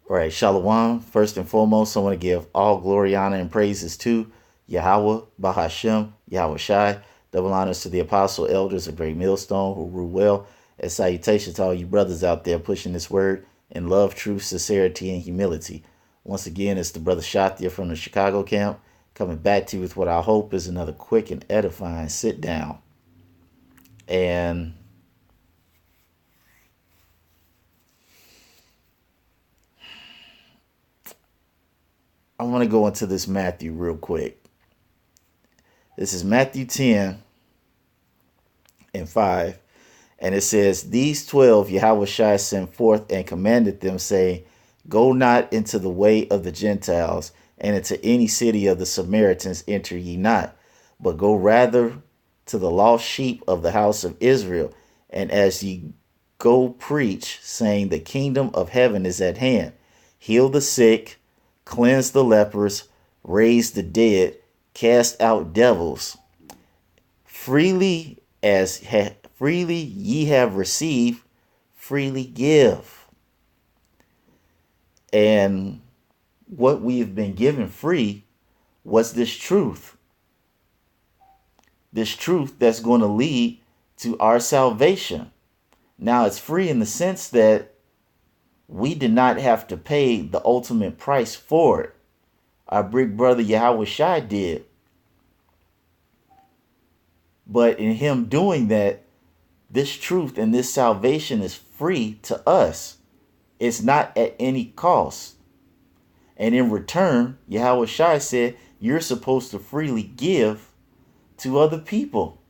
All right, Shalom. First and foremost, I want to give all glory, honor, and praises to Yahweh, Bahashem, Yahweh Shai. Double honors to the apostle elders of Great Millstone who rule well. And salutations to all you brothers out there pushing this word in love, truth, sincerity, and humility. Once again, it's the brother Shatia from the Chicago camp coming back to you with what I hope is another quick and edifying sit down. And I want to go into this Matthew real quick. This is Matthew 10 and 5. And it says, These 12 Yahweh Shai sent forth and commanded them, saying, Go not into the way of the Gentiles, and into any city of the Samaritans enter ye not, but go rather to the lost sheep of the house of Israel. And as ye go preach, saying, The kingdom of heaven is at hand. Heal the sick, cleanse the lepers, raise the dead, cast out devils. Freely ye have received, freely give. And what we have been given free was this truth. This truth that's going to lead to our salvation. Now, it's free in the sense that we did not have to pay the ultimate price for it. Our big brother Yahweh Shai did. But in him doing that, this truth and this salvation is free to us. It's not at any cost. And in return, Yahweh Shai said, you're supposed to freely give to other people.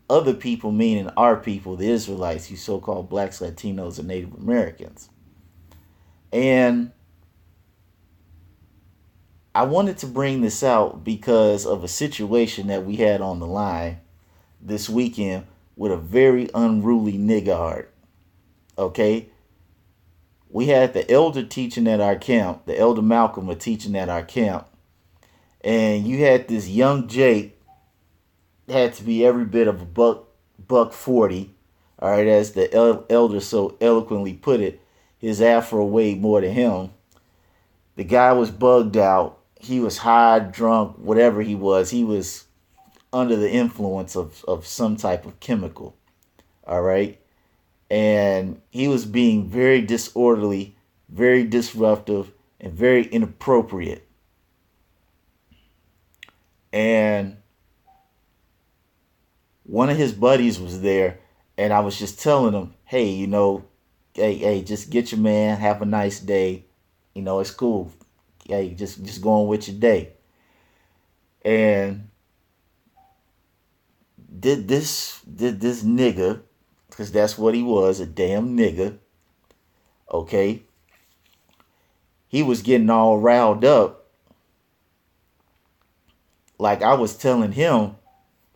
Other people meaning our people, the Israelites, you so-called blacks, Latinos, and Native Americans. And I wanted to bring this out because of a situation that we had on the line this weekend with a very unruly nigga. Okay? We had the elder teaching at our camp. The elder Malcolm was teaching at our camp. And you had this young Jake, had to be every bit of a buck 40. All right, as the elder so eloquently put it, his afro weighed more than him. The guy was bugged out. He was high, drunk, whatever he was. He was under the influence of some type of chemical. All right. And he was being very disorderly, very disruptive, and very inappropriate. And one of his buddies was there, and I was just telling him, hey, hey, just get your man, have a nice day. It's cool. Hey, just go on with your day. And did this nigga, because that's what he was, a damn nigga, okay? He was getting all riled up. Like I was telling him,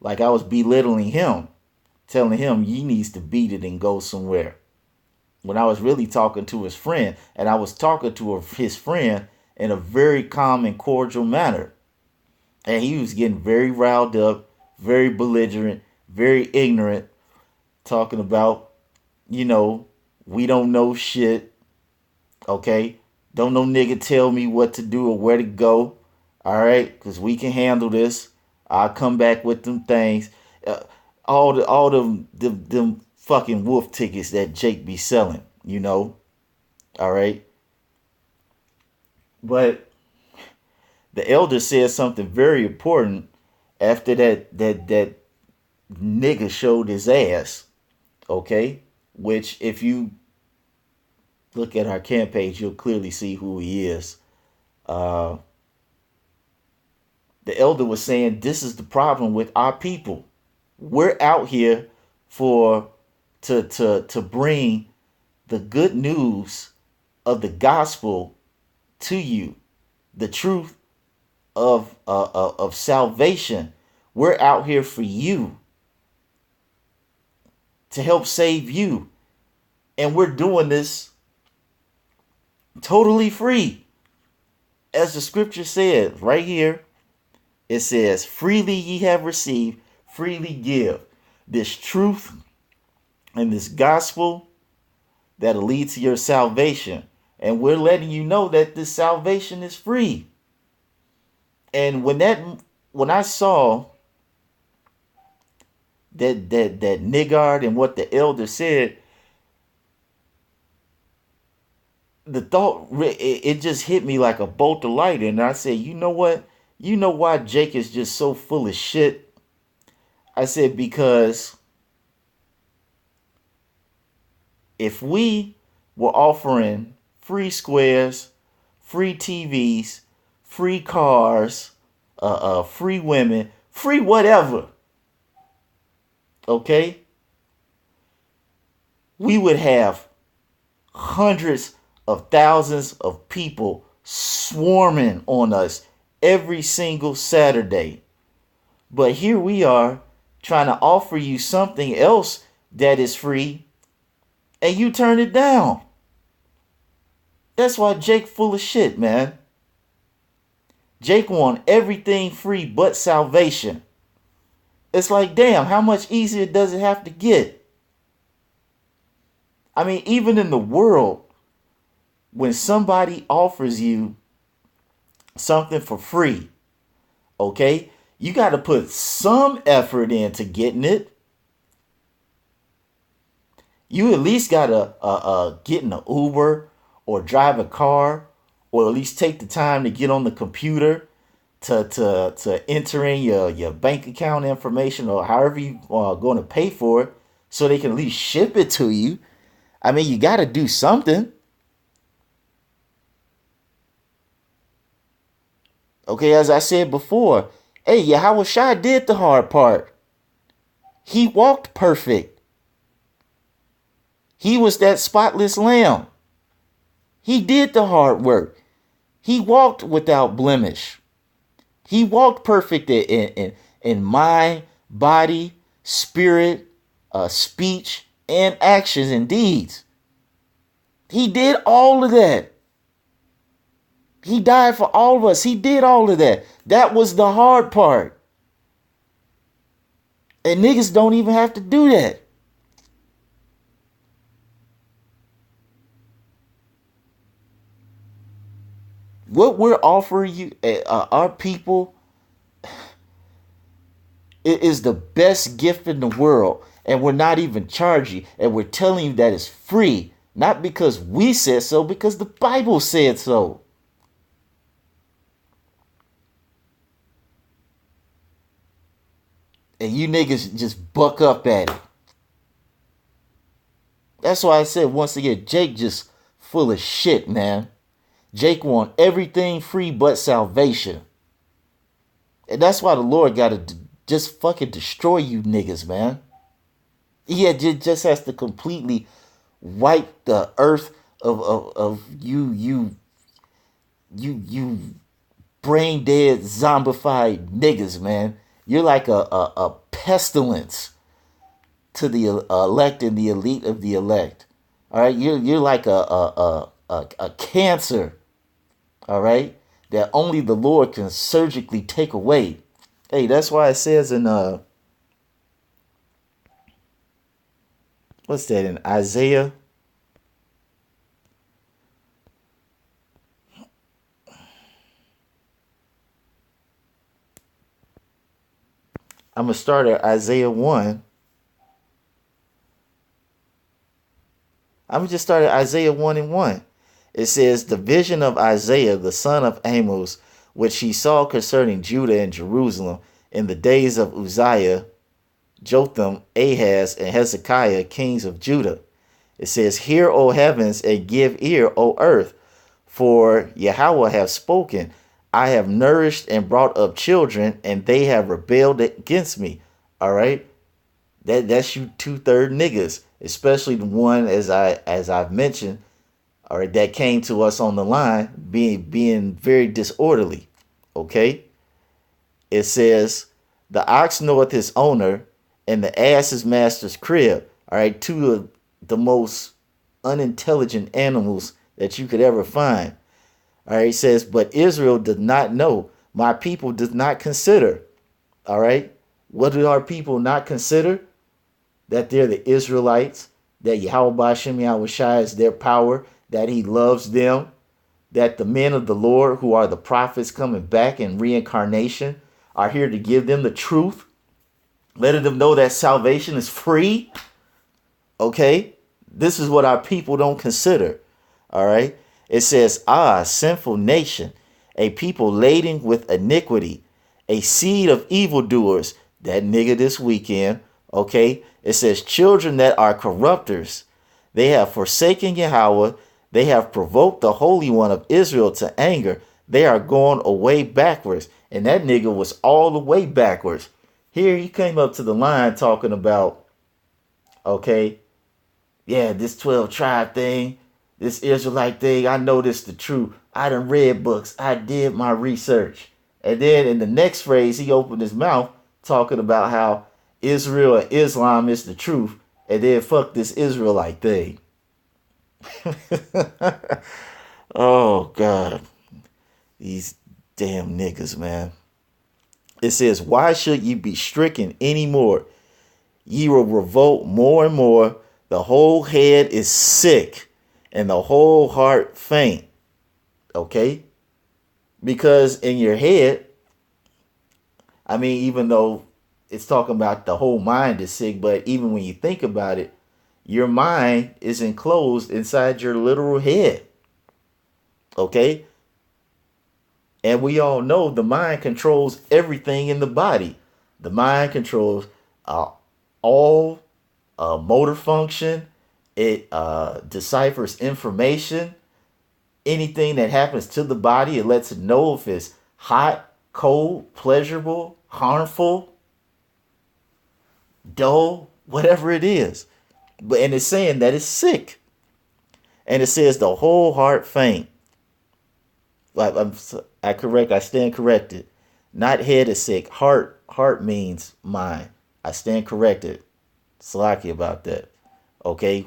like I was belittling him, telling him he needs to beat it and go somewhere. When I was really talking to his friend, and I was talking to his friend in a very calm and cordial manner. And he was getting very riled up, very belligerent, very ignorant, talking about, we don't know shit, okay? Don't no nigga tell me what to do or where to go, all right? Because we can handle this. I'll come back with them things. All them fucking wolf tickets that Jake be selling, all right? But the elder said something very important after that nigga showed his ass, okay? Which if you look at our camp page, you'll clearly see who he is. The elder was saying this is the problem with our people. We're out here to bring the good news of the gospel to you, the truth of salvation. We're out here for you, to help save you, and we're doing this totally free, as the scripture said right here. It says, freely ye have received, freely give. This truth and this gospel that'll lead to your salvation. And we're letting you know that this salvation is free. And when I saw that Nigg and what the elder said, the thought it just hit me like a bolt of light, and I said, you know what? You know why Jake is just so full of shit? I said, because if we were offering free squares, free TVs, free cars, free women, free whatever, okay, we would have hundreds of thousands of people swarming on us every single Saturday. But here we are trying to offer you something else that is free, and you turn it down. That's why Jake full of shit, man. Jake want everything free but salvation. It's like, damn, how much easier does it have to get? I mean, even in the world, when somebody offers you something for free, okay, you got to put some effort into getting it. You at least got to get in an Uber or drive a car, or at least take the time to get on the computer to enter in your bank account information, or however you are going to pay for it, so they can at least ship it to you. I mean, you got to do something. Okay, as I said before, hey, Yahweh Shai did the hard part. He walked perfect. He was that spotless lamb. He did the hard work. He walked without blemish. He walked perfect in mind, body, spirit, speech, and actions and deeds. He did all of that. He died for all of us. He did all of that. That was the hard part. And niggas don't even have to do that. What we're offering you, our people, it is the best gift in the world. And we're not even charging. And we're telling you that it's free. Not because we said so, because the Bible said so. And you niggas just buck up at it. That's why I said, once again, Jake just full of shit, man. Jake want everything free but salvation. And that's why the Lord got to just fucking destroy you niggas, man. He just has to completely wipe the earth of you brain dead, zombified niggas, man. You're like a pestilence to the elect and the elite of the elect. All right, you're like a cancer. All right, that only the Lord can surgically take away. Hey, that's why it says in what's that, in Isaiah? I'm going to start at Isaiah 1. I'm going to just start at Isaiah 1 and 1. It says, the vision of Isaiah, the son of Amos, which he saw concerning Judah and Jerusalem in the days of Uzziah, Jotham, Ahaz, and Hezekiah, kings of Judah. It says, hear, O heavens, and give ear, O earth, for Yahweh hath spoken. I have nourished and brought up children, and they have rebelled against me. All right, that's you 2/3 niggas, especially the one as I've mentioned. All right, that came to us on the line being very disorderly. Okay, it says the ox knoweth his owner, and the ass his master's crib. All right, two of the most unintelligent animals that you could ever find. All right, it says, but Israel does not know. My people does not consider. All right, what do our people not consider? That they're the Israelites, that Yahweh Ba'Shem Yahweh Shai is their power, that he loves them, that the men of the Lord, who are the prophets coming back in reincarnation, are here to give them the truth, letting them know that salvation is free. Okay? This is what our people don't consider. All right? It says, sinful nation, a people laden with iniquity, a seed of evildoers, that nigga this weekend. Okay? It says, children that are corrupters, they have forsaken Yahweh, they have provoked the Holy One of Israel to anger. They are going away backwards. And that nigga was all the way backwards. Here he came up to the line talking about, okay, yeah, this 12 tribe thing, this Israelite thing, I know this the truth. I done read books. I did my research. And then in the next phrase, he opened his mouth talking about how Israel and Islam is the truth. And then fuck this Israelite thing. Oh, God. These damn niggas, man. It says, why should ye be stricken anymore? Ye will revolt more and more. The whole head is sick and the whole heart faint. Okay? Because in your head, I mean, even though it's talking about the whole mind is sick, but even when you think about it, your mind is enclosed inside your literal head. Okay? And we all know the mind controls everything in the body. The mind controls all motor function. It deciphers information. Anything that happens to the body, it lets it know if it's hot, cold, pleasurable, harmful, dull, whatever it is. And it's saying that it's sick. And it says the whole heart faint. I stand corrected. Not head is sick. Heart means mind. I stand corrected. Slacky about that. Okay?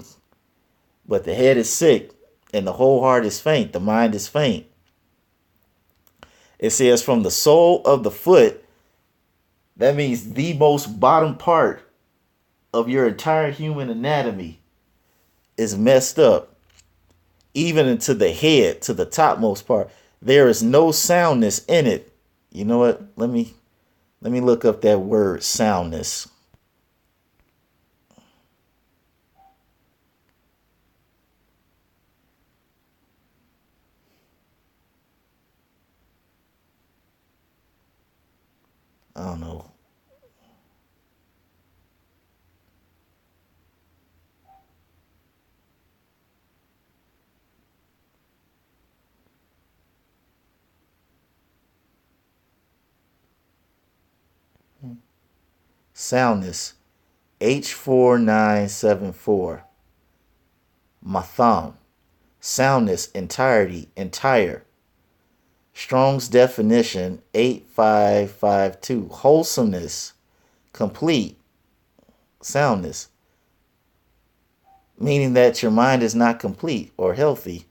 But the head is sick and the whole heart is faint. The mind is faint. It says from the sole of the foot, that means the most bottom part of your entire human anatomy is messed up. Even into the head, to the topmost part. There is no soundness in it. You know what? Let me look up that word, soundness. I don't know. Soundness, H4974. Matham, soundness, entirety, entire. Strong's definition, 8552. Wholesomeness, complete. Soundness, meaning that your mind is not complete or healthy.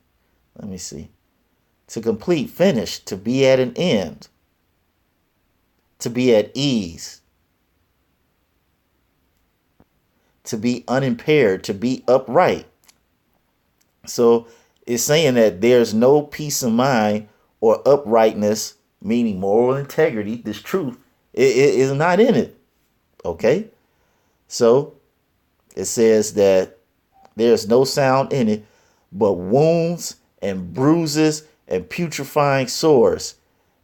Let me see. To complete, finish, to be at an end, to be at ease, to be unimpaired, to be upright. So it's saying that there's no peace of mind or uprightness, meaning moral integrity, this truth, it is not in it. Okay? So it says that there's no sound in it, but wounds and bruises and putrefying sores.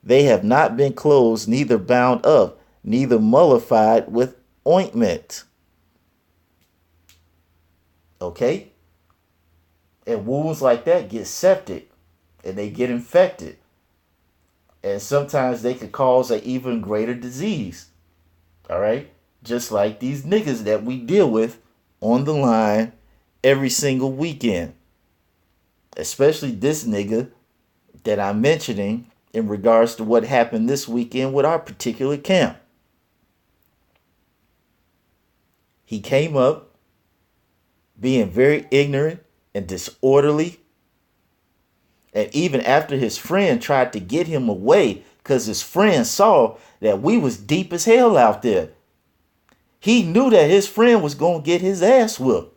They have not been closed, neither bound up, neither mollified with ointment. Okay? And wounds like that get septic and they get infected. And sometimes they could cause an even greater disease. All right? Just like these niggas that we deal with on the line every single weekend. Especially this nigga that I'm mentioning in regards to what happened this weekend with our particular camp. He came up being very ignorant and disorderly. And even after his friend tried to get him away because his friend saw that we was deep as hell out there. He knew that his friend was going to get his ass whooped.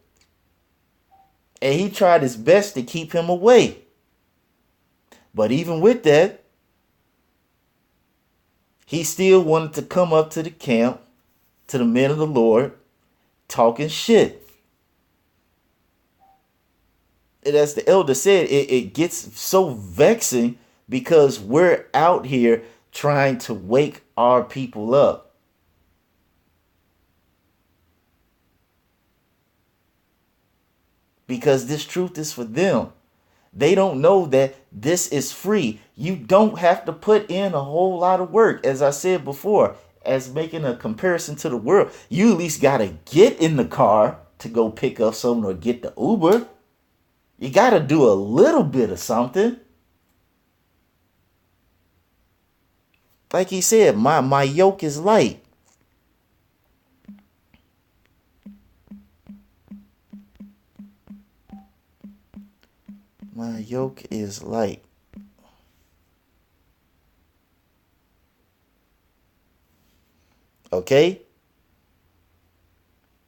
And he tried his best to keep him away. But even with that, he still wanted to come up to the camp, to the men of the Lord, talking shit. And as the elder said, it gets so vexing because we're out here trying to wake our people up. Because this truth is for them. They don't know that this is free. You don't have to put in a whole lot of work. As I said before, as making a comparison to the world, you at least got to get in the car to go pick up someone or get the Uber. You got to do a little bit of something. Like he said, my yoke is light. My yoke is light. Okay?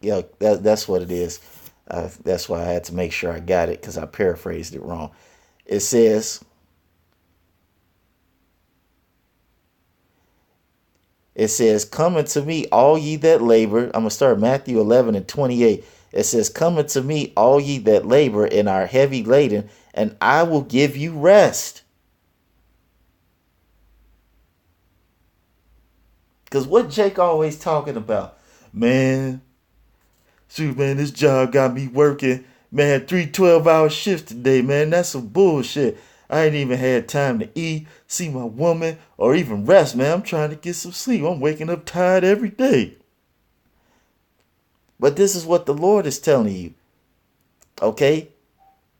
Yeah, that's what it is. That's why I had to make sure I got it because I paraphrased it wrong. It says, come unto me, all ye that labor. I'm going to start Matthew 11:28. It says, come unto me, all ye that labor and are heavy laden, and I will give you rest. Because what Jake always talking about? Man, shoot, man, this job got me working, man, 3 12-hour shifts today, man. That's some bullshit. I ain't even had time to eat, see my woman, or even rest, man. I'm trying to get some sleep. I'm waking up tired every day. But this is what the Lord is telling you. Okay?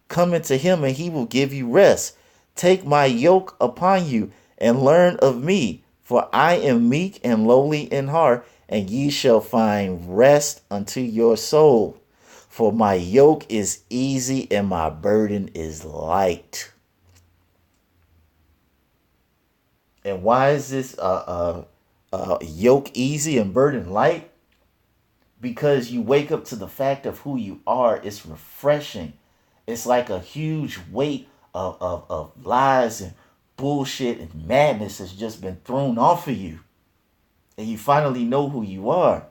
Come into him and he will give you rest. Take my yoke upon you and learn of me, for I am meek and lowly in heart, and ye shall find rest unto your soul. For my yoke is easy and my burden is light. And why is this yoke easy and burden light? Because you wake up to the fact of who you are. It's refreshing. It's like a huge weight of lies and bullshit and madness has just been thrown off of you. And you finally know who you are.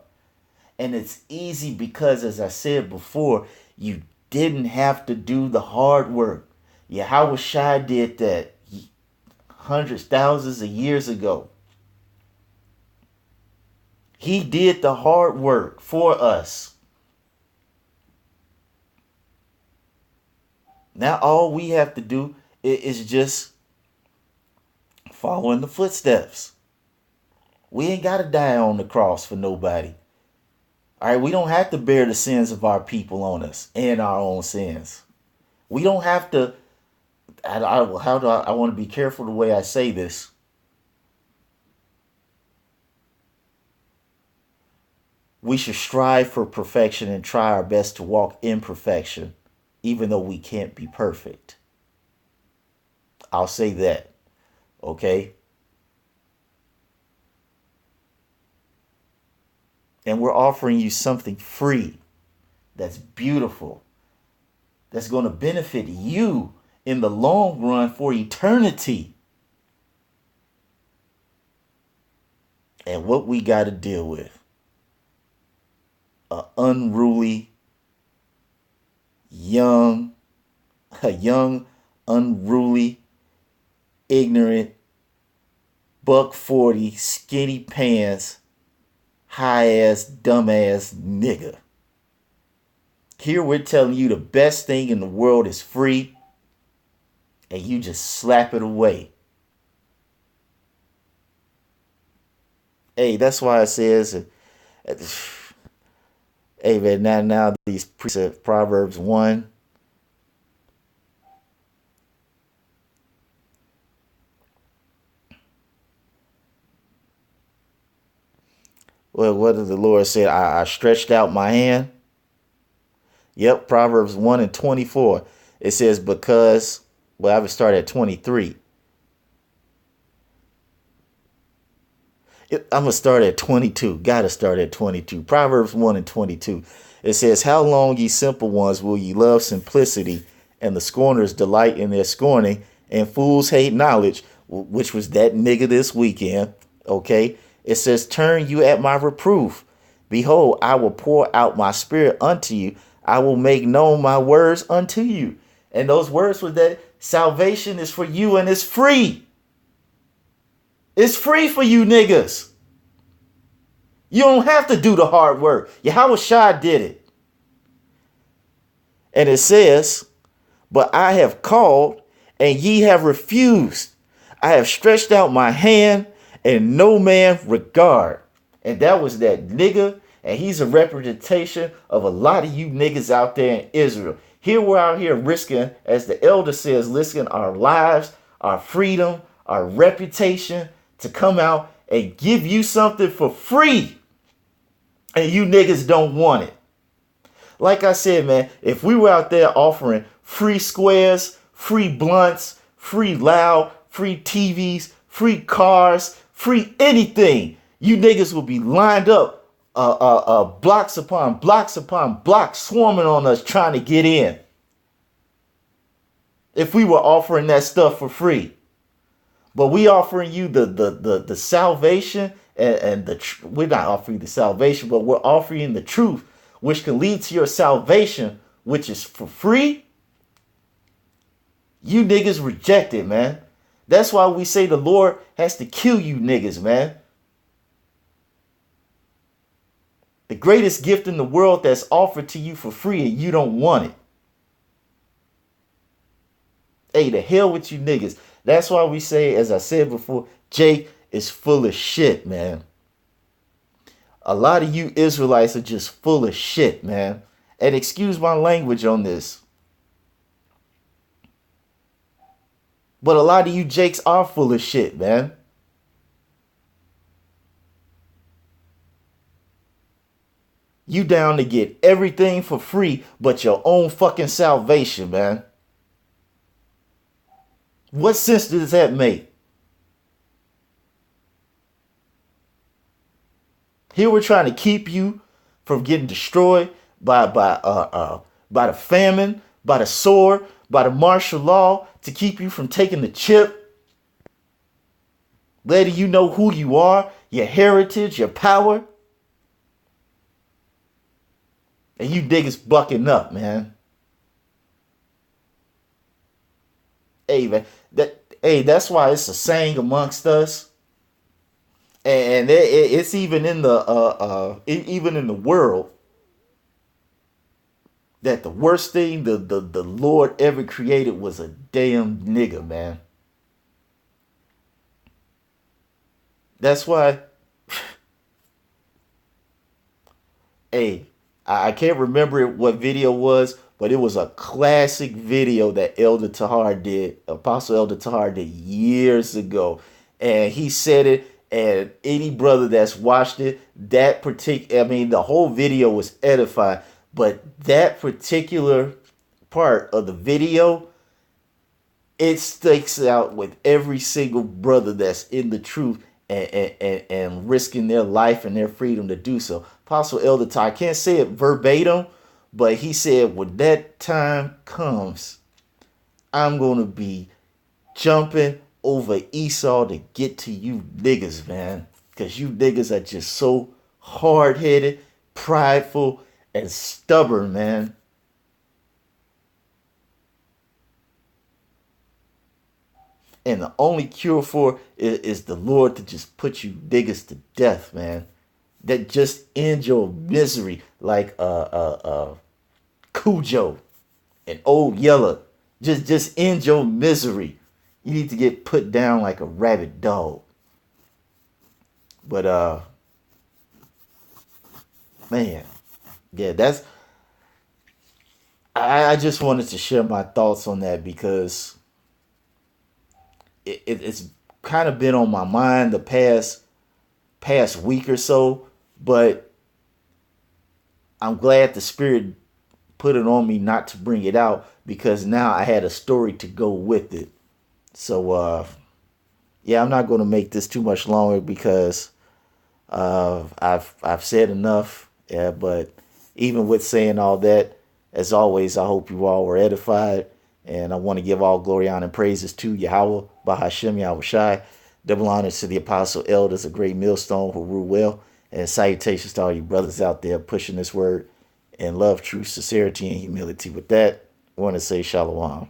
And it's easy because, as I said before, you didn't have to do the hard work. Yahweh Shai did that hundreds, thousands of years ago. He did the hard work for us. Now all we have to do is just follow in the footsteps. We ain't got to die on the cross for nobody. All right, we don't have to bear the sins of our people on us and our own sins. We don't have to. I want to be careful the way I say this. We should strive for perfection and try our best to walk in perfection, even though we can't be perfect. I'll say that. Okay? And we're offering you something free that's beautiful, that's going to benefit you in the long run for eternity. And what we got to deal with? A young, unruly, ignorant, buck 40, skinny pants, high ass, dumb ass nigga. Here we're telling you the best thing in the world is free, and you just slap it away. Hey, that's why it says, hey man, now these precepts, Proverbs 1. Well, what did the Lord say? I stretched out my hand. Yep, Proverbs 1:24. It says, because, well, I would start at 23. I'm going to start at 22. Got to start at 22. Proverbs 1 and 22. It says, how long, ye simple ones, will ye love simplicity, and the scorners delight in their scorning, and fools hate knowledge, which was that nigga this weekend. Okay. It says, turn you at my reproof. Behold, I will pour out my spirit unto you. I will make known my words unto you. And those words were that salvation is for you and it's free. It's free for you niggas. You don't have to do the hard work. Yahweh Shai did it. And it says, but I have called and ye have refused. I have stretched out my hand and no man regard. And that was that nigga. And he's a representation of a lot of you niggas out there in Israel. Here we're out here risking, as the elder says, risking our lives, our freedom, our reputation to come out and give you something for free. And you niggas don't want it. Like I said, man, if we were out there offering free squares, free blunts, free loud, free TVs, free cars, free anything, you niggas will be lined up blocks upon blocks upon blocks swarming on us trying to get in. If we were offering that stuff for free. But we offering you the salvation and we're not offering the salvation, but we're offering the truth, which can lead to your salvation, which is for free. You niggas reject it, man. That's why we say the Lord has to kill you niggas, man. The greatest gift in the world that's offered to you for free and you don't want it. Hey, the hell with you niggas. That's why we say, as I said before, Jake is full of shit, man. A lot of you Israelites are just full of shit, man. And excuse my language on this. But a lot of you Jakes are full of shit, man. You down to get everything for free but your own fucking salvation, man. What sense does that make? Here we're trying to keep you from getting destroyed by the famine, by the sword, by the martial law, to keep you from taking the chip, letting you know who you are, your heritage, your power. And you niggas bucking up, man. Hey, man. That's why it's a saying amongst us. And it's even in the world that the worst thing the Lord ever created was a damn nigga, man. That's why. Hey, I can't remember what video was, but it was a classic video that Elder Tahar did, Apostle Elder Tahar did years ago. And he said it, and any brother that's watched it, the whole video was edifying, but that particular part of the video, it sticks out with every single brother that's in the truth and risking their life and their freedom to do so. Apostle Elder Tahar, I can't say it verbatim, but he said, when that time comes, I'm going to be jumping over Esau to get to you niggas, man. Because you niggas are just so hard-headed, prideful, and stubborn, man. And the only cure for it is the Lord to just put you niggas to death, man. That just end your misery like Cujo and Old Yeller. Just end your misery. You need to get put down like a rabid dog. But man, yeah, I just wanted to share my thoughts on that because it's kind of been on my mind the past week or so, but I'm glad the Spirit put it on me not to bring it out because now I had a story to go with it. So yeah, I'm not going to make this too much longer because I've said enough, yeah, but even with saying all that, as always, I hope you all were edified. And I want to give all glory, honor, and praises to Yahweh, Bahashem, Yahweh Shai. Double honors to the apostle elders, a great millstone who rule well. And salutations to all you brothers out there pushing this word in love, truth, sincerity, and humility. With that, I want to say shalom.